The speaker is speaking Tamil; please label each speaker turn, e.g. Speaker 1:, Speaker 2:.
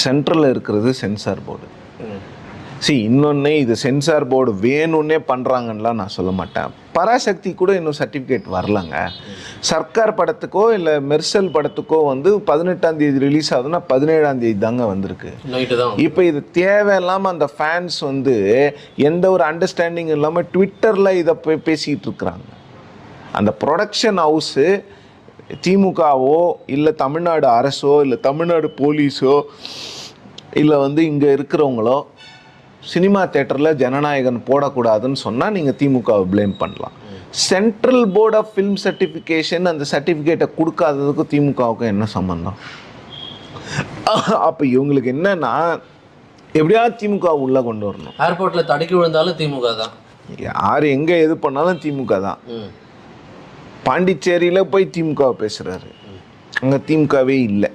Speaker 1: சென்ட்ரலில் இருக்கிறது சென்சார் போர்டு. இன்னொன்று, இது சென்சார் போர்டு வேணும்னே பண்ணுறாங்கன்னெலாம் நான் சொல்ல மாட்டேன். பராசக்தி கூட இன்னும் சர்டிஃபிகேட் வரலங்க. சர்க்கார் படத்துக்கோ இல்லை மெர்சல் படத்துக்கோ 18ஆம் தேதி ரிலீஸ் ஆகுதுன்னா 17ஆம் தேதி தாங்க வந்திருக்கு. இப்போ இது தேவையில்லாமல் அந்த ஃபேன்ஸ் எந்த ஒரு அண்டர்ஸ்டாண்டிங் இல்லாமல் ட்விட்டரில் இதை பேசிக்கிட்டு இருக்கிறாங்க. அந்த ப்ரொடக்ஷன் ஹவுஸு திமுகவோ இல்லை தமிழ்நாடு அரசோ இல்லை தமிழ்நாடு போலீஸோ இல்லை இங்கே இருக்கிறவங்களோ சினிமா தேட்டரில் ஜனநாயகன் போடக்கூடாதுன்னு சொன்னால் நீங்கள் திமுகவை ப்ளேம் பண்ணலாம். Central board of film certification அந்த சர்டிஃபிகேட்டை கொடுக்காததுக்கும் திமுகவுக்கும் என்ன சம்பந்தம்? அப்போ இவங்களுக்கு என்னன்னா, எப்படியாவது திமுக உள்ளே கொண்டு வரணும்.
Speaker 2: ஏர்போர்ட்டில் தடுக்கி விழுந்தாலும் திமுக தான்,
Speaker 1: யார் எங்கே எது பண்ணாலும் திமுக தான். பாண்டிச்சேரியில் போய் திமுக பேசுகிறாரு, அங்கே திமுகவே இல்லை.